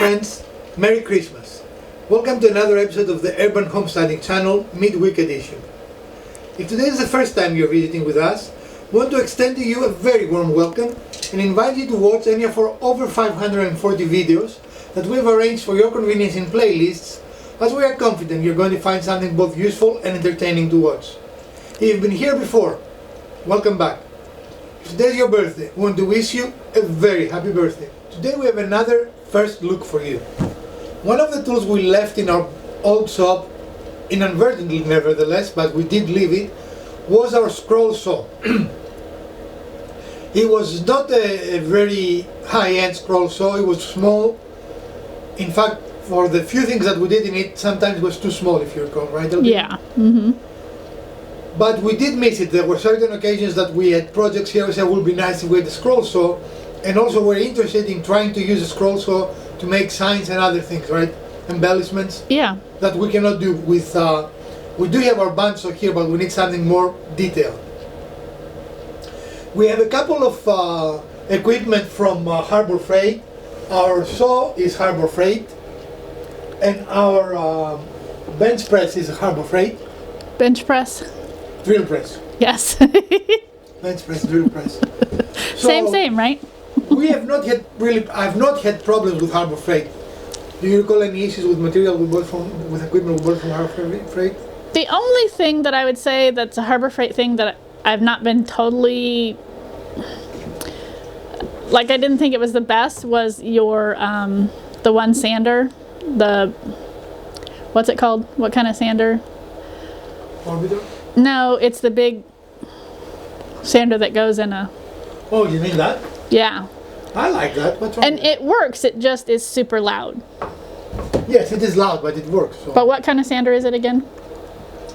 friends, Merry Christmas. Welcome to another episode of the Urban Homesteading Channel Midweek Edition. If today is the first time you're visiting with us, we want to extend to you a very warm welcome and invite you to watch any of our over 540 videos that we've arranged for your convenience in playlists, as we are confident you're going to find something both useful and entertaining to watch. If you've been here before, welcome back. If today's your birthday, we want to wish you a very happy birthday. Today we have another first look for you. One of the tools we left in our old shop, inadvertently nevertheless, but we did leave it, was our scroll saw. It was not a very high-end scroll saw, it was small. In fact, for the few things that we did in it, sometimes it was too small, if you recall, right? Elvira? Yeah. Mm-hmm. But we did miss it. There were certain occasions that we had projects here, we said it would be nice if we had a scroll saw, and also we're interested in trying to use a scroll saw to make signs and other things, right? Embellishments. Yeah. That we cannot do with, we do have our bandsaw here, but we need something more detailed. We have a couple of equipment from Harbor Freight. Our saw is Harbor Freight, and our bench press is Harbor Freight. Bench press? Drill press. Yes. Bench press, drill press. So same, right? we have not had I've not had problems with Harbor Freight. Do you recall any issues with material we bought with equipment we bought from Harbor Freight? The only thing that I would say that's a Harbor Freight thing that I've not been totally, like, I didn't think it was the best was your, the one sander, what's it called? What kind of sander? Orbiter? No, it's the big sander that goes in a, Oh, you mean that? yeah. I like that. What's wrong And with it? it works, it just is super loud. Yes, it is loud, but it works. So. But what kind of sander is it again?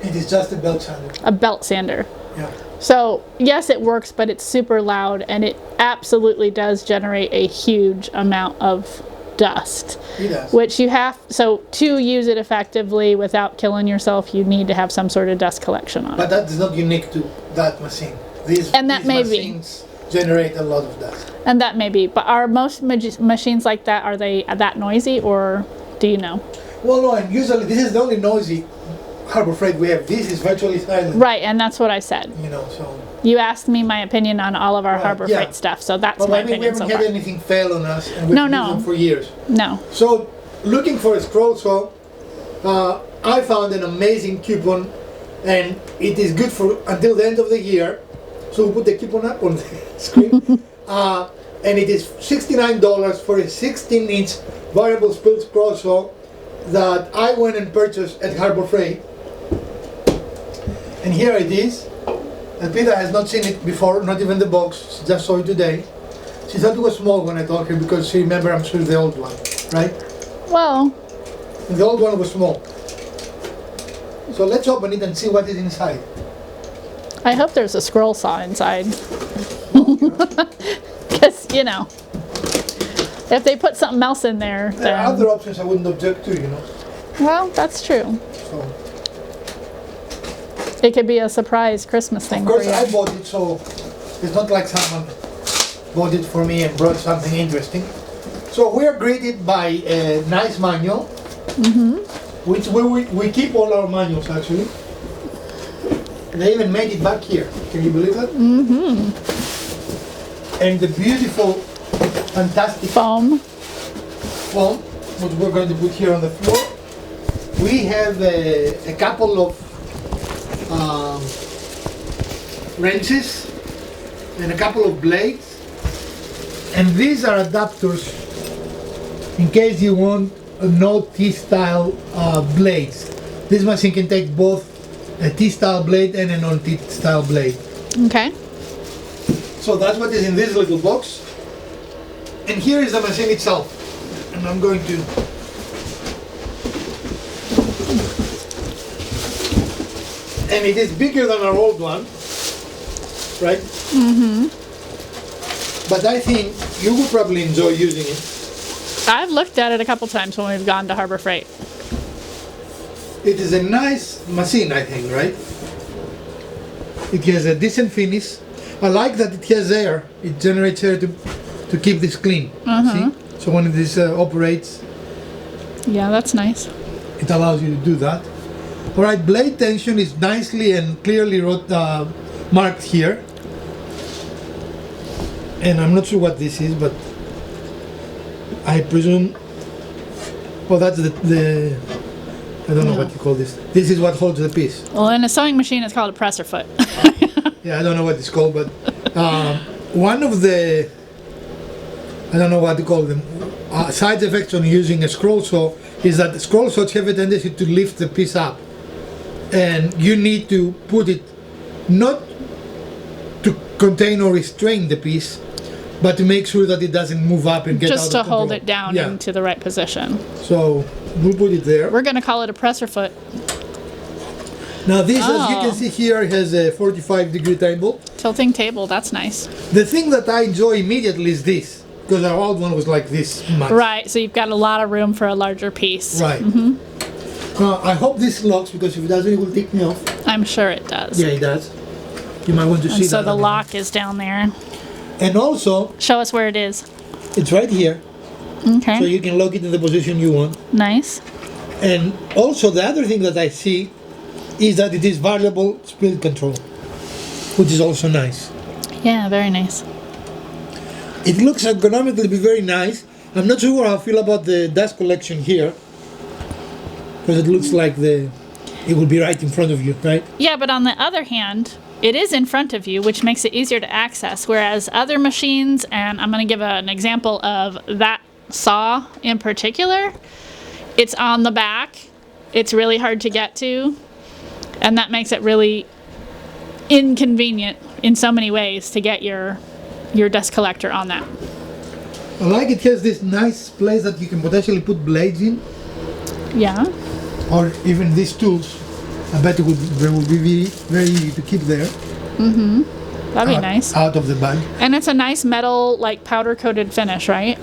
It is just a belt sander. A belt sander. Yeah. So, yes, it works, but it's super loud, and it absolutely does generate a huge amount of dust. It does. Which you have, so to use it effectively without killing yourself, you need to have some sort of dust collection on But it. that is not unique to that machine. These machines generate a lot of dust. And that may be, but are most machines like that, are they that noisy, or do you know? Well, no, and usually this is the only noisy Harbor Freight we have. This is virtually silent. Right, and that's what I said. You know, so. You asked me my opinion on all of our Right, Harbor yeah. Freight stuff, so that's But my I mean, we opinion haven't so had far. anything fail on us, and we've No, used no. them for years. No. So, looking for a scroll saw, I found an amazing coupon, and it is good for until the end of the year. So we put the coupon up on the screen, and it is $69 for a 16-inch variable speed scroll saw that I went and purchased at Harbor Freight. And here it is. And Peter has not seen it before, not even the box. She just saw it today. She thought it was small when I told her because she remembered, I'm sure, the old one, right? Well, And the old one was small. So let's open it and see what is inside. I hope there's a scroll saw inside. Because, you know, if they put something else in there, There are then... other options I wouldn't object to, you know. Well, that's true. So, It could be a surprise Christmas thing of for course, you. I bought it, so it's not like someone bought it for me and brought something interesting. So we are greeted by a nice manual, which we keep all our manuals actually. They even made it back here. Can you believe that? Mm-hmm. And the beautiful, fantastic Foam. foam, which we're going to put here on the floor. We have a couple of wrenches and a couple of blades, and these are adapters in case you want no T-style blades. This machine can take both a T-style blade and a non-T-style blade. Okay. So that's what is in this little box. And here is the machine itself. And I'm going to... And it is bigger than our old one, right? Mm-hmm. But I think you would probably enjoy using it. I've looked at it a couple times when we've gone to Harbor Freight. It is a nice machine, I think, right? It has a decent finish. I like that it has air. It generates air to keep this clean. See? So when this operates, Yeah, that's nice. It allows you to do that. All right, blade tension is nicely and clearly marked here. And I'm not sure what this is, but I presume, well, that's the I don't know what you call this. This is what holds the piece. Well, in a sewing machine, it's called a presser foot. Yeah, I don't know what it's called, but one of the, I don't know what to call them, side effects on using a scroll saw is that the scroll saws have a tendency to lift the piece up. And you need to put it not to contain or restrain the piece, but to make sure that it doesn't move up and get out of Just to control. hold it down Yeah. into the right position. So we'll put it there. We're going to call it a presser foot. Now this, as you Oh. can see here, has a 45-degree table. Tilting table, that's nice. The thing that I enjoy immediately is this, because our old one was like this much. Right, so you've got a lot of room for a larger piece. Right. I hope this locks, because if it doesn't, it will take me off. I'm sure it does. Yeah, it does. You might want to see And so that. the on it. lock is down there. And also, Show us where it is. it's right here, Okay, so you can lock it in the position you want. nice. And also, the other thing that I see is that it is variable speed control, which is also nice. Yeah, very nice. It looks ergonomically be very nice. I'm not sure how I feel about the dust collection here, because it looks like it will be right in front of you, right? Yeah, but on the other hand, it is in front of you, which makes it easier to access. Whereas other machines, and I'm going to give an example of that saw in particular, it's on the back. It's really hard to get to. And that makes it really inconvenient in so many ways to get your dust collector on that. I like it has this nice place that you can potentially put blades in, Yeah. or even these tools. I bet they will be very easy to keep there. That'd be nice. Out of the bag. And it's a nice metal, like powder coated finish, right?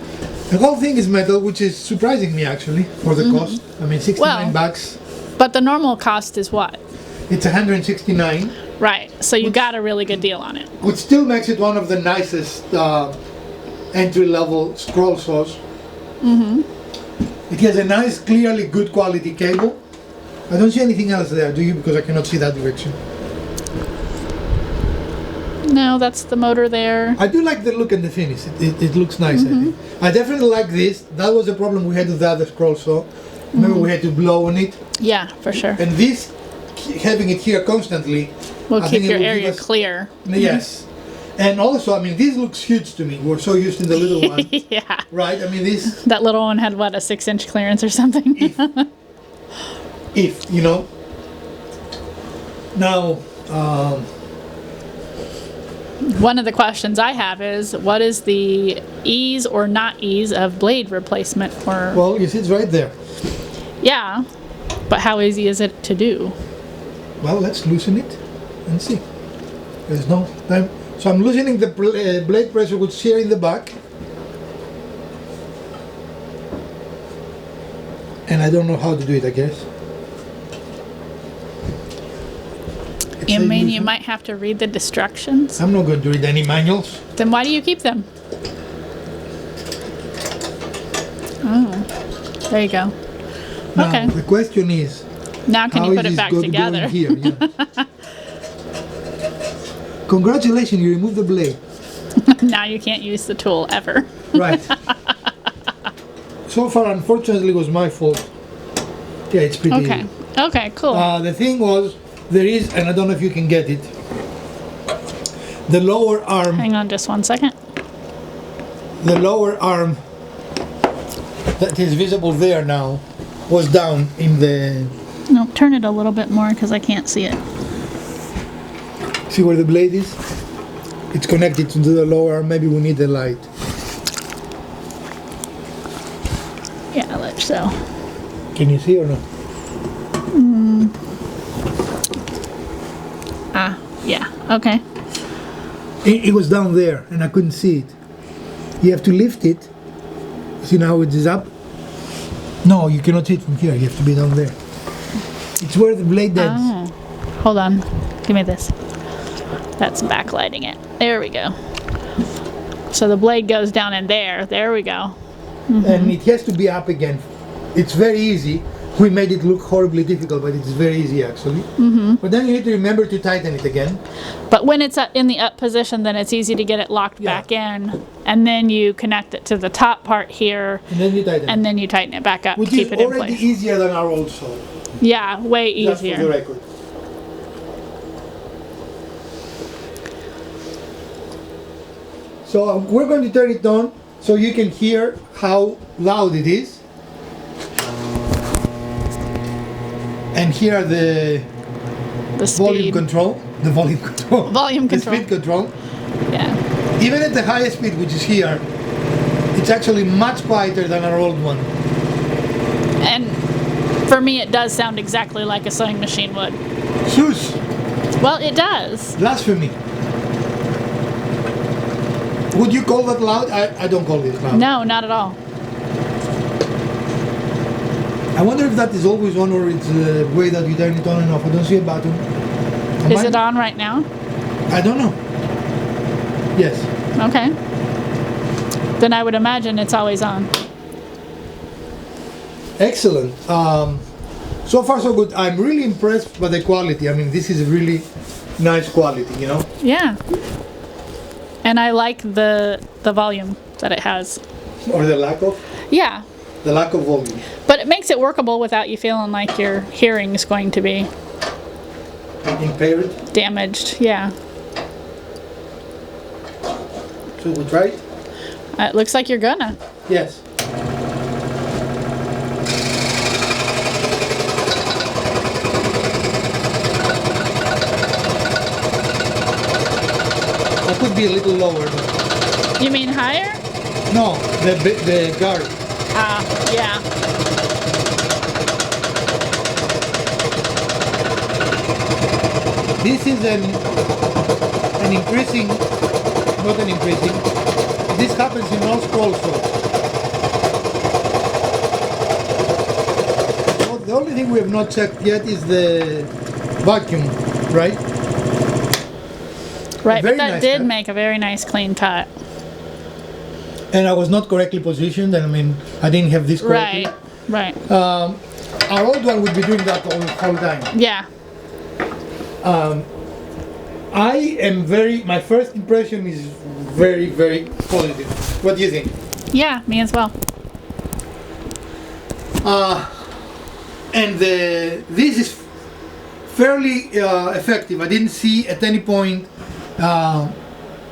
The whole thing is metal, which is surprising me actually for the cost. I mean, 69 Well- bucks. But the normal cost is what? It's 169, Right. So you got a really good deal on it. which still makes it one of the nicest entry-level scroll saws. It has a nice, clearly good quality cable. I don't see anything else there, do you? Because I cannot see that direction. No, that's the motor there. I do like the look and the finish. It looks nice, I think. I definitely like this. That was a problem we had with the other scroll saw. Remember we had to blow on it. Yeah, for sure. And this, having it here constantly, We'll I keep think it your will give area us- clear. Yes. And also, I mean, this looks huge to me. We're so used to the little one, Yeah. right? I mean, this, That little one had what, a 6-inch clearance or something? if, you know. Now, One of the questions I have is, what is the ease or not ease of blade replacement? Or well, you see it's right there. yeah, but how easy is it to do? Well, let's loosen it and see. There's no time. So I'm loosening the blade pressure, which is here in the back. And I don't know how to do it, I guess. It You says mean you loosen. might have to read the instructions? I'm not going to read any manuals. Then why do you keep them? Oh, there you go. Now, Okay. the question is, Now can how you put is it this back going together? here? Yeah. Congratulations, you removed the blade. Now you can't use the tool ever. Right. So far, unfortunately, it was my fault. Yeah, it's pretty Okay. easy. Okay, cool. The thing was, there is, and I don't know if you can get it, the lower arm, Hang on just 1 second. that is visible there now, was down in the, No, turn it a little bit more because I can't see it. see where the blade is? It's connected to the lower arm, maybe we need a light. Yeah, let's so. Can you see or no? Yeah, okay. It was down there, and I couldn't see it. You have to lift it. See now it is up? No, you cannot see it from here, you have to be down there. It's where the blade ends. Oh, hold on. Give me this. That's backlighting it. There we go. So the blade goes down in there. There we go. And it has to be up again. It's very easy. We made it look horribly difficult, but it's very easy actually. But then you need to remember to tighten it again. But when it's in the up position, then it's easy to get it locked Yeah. back in, and then you connect it to the top part here, And then you tighten and it. then you tighten it back up Which to keep is it in already place. easier than our old saw. Yeah, way Just for the easier. record. So we're going to turn it on so you can hear how loud it is. And here are the The volume speed. control. The volume control. Volume The control. speed control. Yeah. Even at the highest speed, which is here, it's actually much quieter than our old one. And for me, it does sound exactly like a sewing machine would. Sus, Well, it does. blasphemy. Would you call that loud? I don't call this loud. No, not at all. I wonder if that is always on or it's the way that you turn it on and off. I don't see a button. Is it on right now? I don't know. Yes. Okay. Then I would imagine it's always on. Excellent. So far so good. I'm really impressed by the quality. I mean, this is really nice quality, you know? Yeah. And I like the volume that it has. Or the lack of Yeah. volume. But it makes it workable without you feeling like your hearing is going to be Impaired. damaged. Yeah. So we try it? It looks like you're gonna. Yes. I could be a little lower, but You mean higher? no, the guard. Ah, yeah. This is an increasing, not an increasing. This happens in all scroll saws. So the only thing we have not checked yet is the vacuum, right? Right, Very but that nice did cut. make a very nice clean cut. And I was not correctly positioned, and I mean, I didn't have this correctly. Right. Our old one would be doing that all the whole time. Yeah. My first impression is very, very positive. What do you think? Yeah, me as well. And this is fairly effective. I didn't see at any point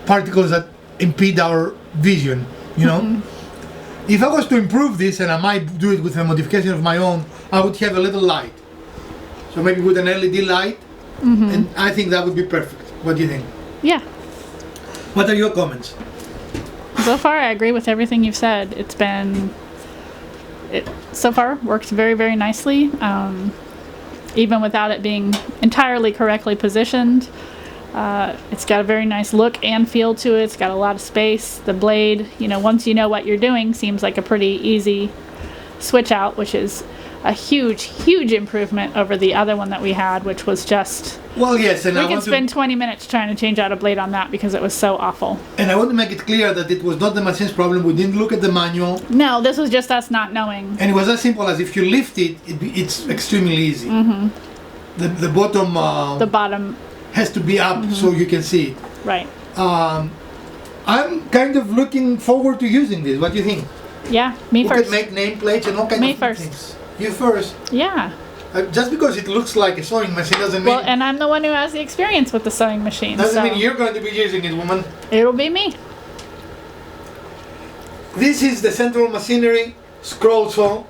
particles that impede our vision, you know? If I was to improve this, and I might do it with a modification of my own, I would have a little light. So maybe with an LED light, and I think that would be perfect. What do you think? Yeah. What are your comments? So far, I agree with everything you've said. It so far works very, very nicely, even without it being entirely correctly positioned. It's got a very nice look and feel to it. It's got a lot of space. The blade, once you know what you're doing, seems like a pretty easy switch out, which is a huge, huge improvement over the other one that we had, which was just... Well, yes, and We I could want spend to, 20 minutes trying to change out a blade on that because it was so awful. and I want to make it clear that it was not the machine's problem. We didn't look at the manual, No, this was just us not knowing. and it was as simple as if you lift it, it's extremely easy. The bottom The bottom, has to be up so you can see it. right. I'm kind of looking forward to using this. What do you think? Yeah, me We first. could make nameplates and all kinds Me of first. things. You first. Yeah. Just because it looks like a sewing machine doesn't mean Well, and I'm the one who has the experience with the sewing machine, doesn't so mean you're going to be using it, woman. it'll be me. This is the Central Machinery scroll saw.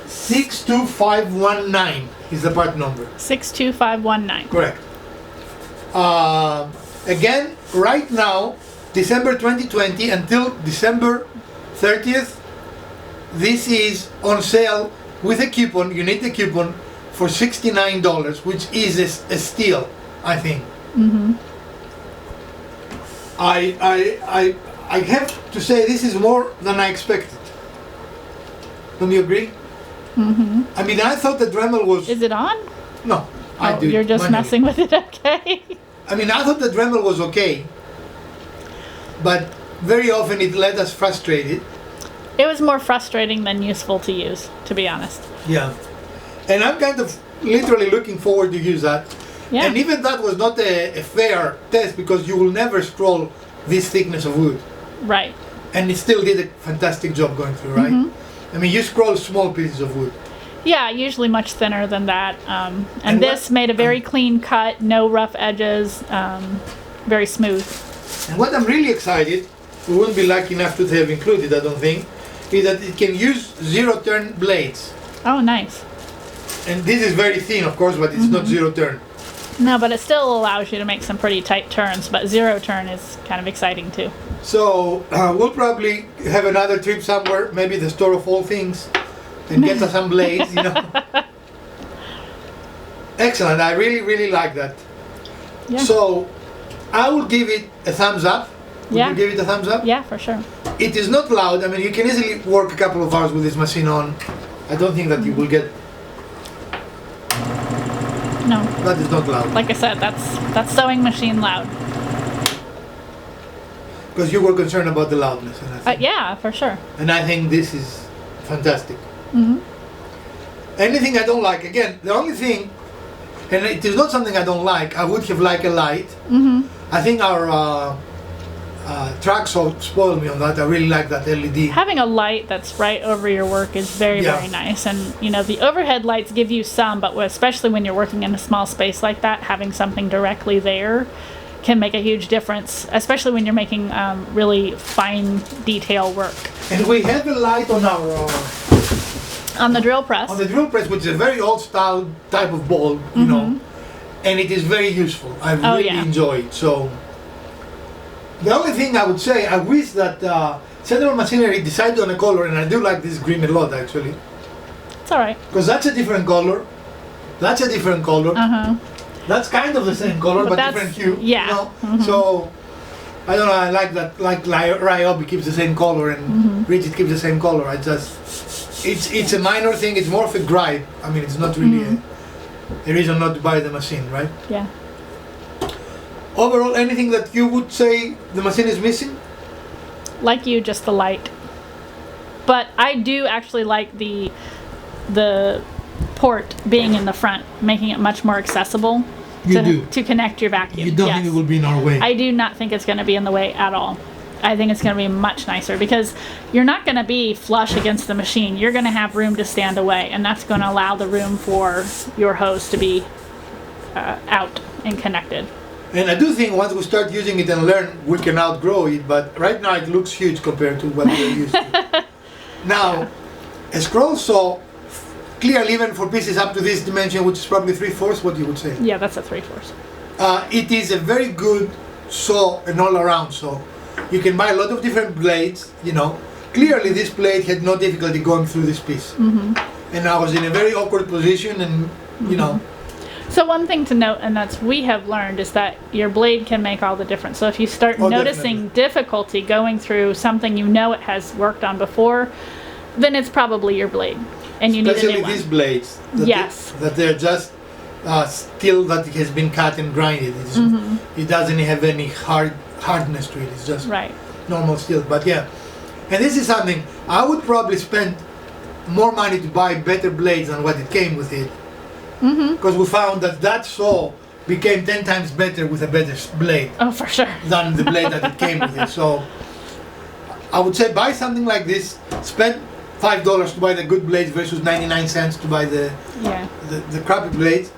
62519 is the part number. 62519. Correct. Again, right now, December 2020 until December 30th, this is on sale with a coupon. You need the coupon for $69, which is a steal, I think. I have to say this is more than I expected. Don't you agree? I mean, I thought the Dremel was Is it on? no. I Oh, do. you're just manually. messing with it, okay? I mean, I thought the Dremel was okay, but very often it let us frustrated. It was more frustrating than useful to use, to be honest. Yeah. And I'm kind of literally looking forward to use that. Yeah. And even that was not a fair test because you will never scroll this thickness of wood. Right. And it still did a fantastic job going through, right? I mean, you scroll small pieces of wood. Yeah, usually much thinner than that. And And this made a very clean cut, no rough edges, very smooth. And what I'm really excited, we wouldn't be lucky enough to have included, I don't think, is that it can use zero-turn blades. Oh, nice. And this is very thin, of course, but it's not zero-turn. No, but it still allows you to make some pretty tight turns, but zero turn is kind of exciting too. So we'll probably have another trip somewhere, maybe the store of all things, and get us some blades, you know. Excellent, I really, really like that. Yeah. So I will give it a thumbs up. Would Yeah. you give it a thumbs up? Yeah, for sure. It is not loud. I mean, you can easily work a couple of hours with this machine on. I don't think that you will get. No, That is not loud. like I said, that's sewing machine loud. Because you were concerned about the loudness. Yeah, for sure. And I think this is fantastic. Anything I don't like, again, the only thing, and it is not something I don't like, I would have liked a light. I think our track so spoiled me on that. I really like that LED. Having a light that's right over your work is very, Yeah. very nice. And, you know, the overhead lights give you some, but especially when you're working in a small space like that, having something directly there can make a huge difference, especially when you're making really fine detail work. And we have a light on our On the drill press. on the drill press, which is a very old style type of bulb, you know, and it is very useful. I really yeah. enjoy it. So the only thing I would say, I wish that Central Machinery decided on a color, and I do like this green a lot actually, It's all right. because that's a different color. That's a different color. That's kind of the same color, But but that's- different hue. yeah. You know? So I don't know. I like that. Like Ryobi keeps the same color, and Rigid keeps the same color. I just, it's a minor thing. It's more of a gripe. I mean, it's not really a reason not to buy the machine, right? Yeah. Overall, anything that you would say the machine is missing? Like you, just the light. But I do actually like the port being in the front, making it much more accessible You do. to connect your vacuum. You don't Yes. think it will be in our way? I do not think it's going to be in the way at all. I think it's going to be much nicer because you're not going to be flush against the machine. You're going to have room to stand away, and that's going to allow the room for your hose to be out and connected. And I do think once we start using it and learn, we can outgrow it. But right now, it looks huge compared to what we're used to. Now, a scroll saw, clearly even for pieces up to this dimension, which is probably 3/4, what you would say. Yeah, that's a 3/4. It is a very good saw, an all-around saw. You can buy a lot of different blades, you know. Clearly this blade had no difficulty going through this piece. And I was in a very awkward position and, you know. So one thing to note, and that's we have learned, is that your blade can make all the difference. So if you start noticing Definitely. difficulty going through something you know it has worked on before, then it's probably your blade, and you need a Especially new one. these blades. That Yes. that they're just steel that has been cut and grinded. It doesn't have any hardness to it. It's just Right. normal steel. But yeah, and this is something I would probably spend more money to buy better blades than what it came with it. Because we found that saw became 10 times better with a better blade Oh, for sure. than the blade that it came with it. So I would say buy something like this. Spend $5 to buy the good blades versus 99 cents to buy the Yeah. crappy blades.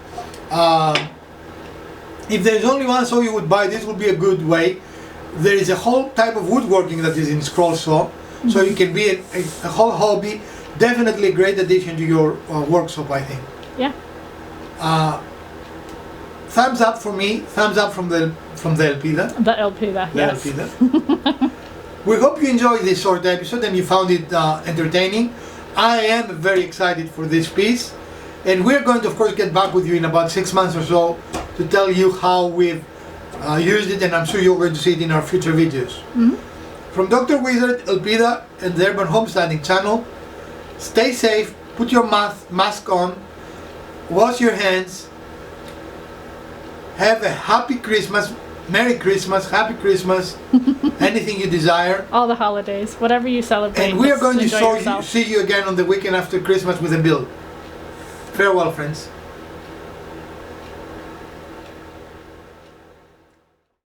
If there's only one saw you would buy, this would be a good way. There is a whole type of woodworking that is in scroll saw, so you can be a whole hobby. Definitely a great addition to your workshop, I think. Yeah. Thumbs up for me. Thumbs up from the Elpida. The Elpida, The yes. Elpida. We hope you enjoyed this short episode and you found it entertaining. I am very excited for this piece, and we're going to, of course, get back with you in about 6 months or so to tell you how we've used it, and I'm sure you're going to see it in our future videos. From Dr. Wizard, Elpida, and the Urban Homesteading channel, stay safe, put your mask on, wash your hands, have a happy Christmas, Merry Christmas, Happy Christmas, anything you desire. All the holidays, whatever you celebrate. And we are just going to enjoy yourself. see you again on the weekend after Christmas with a build. Farewell, friends.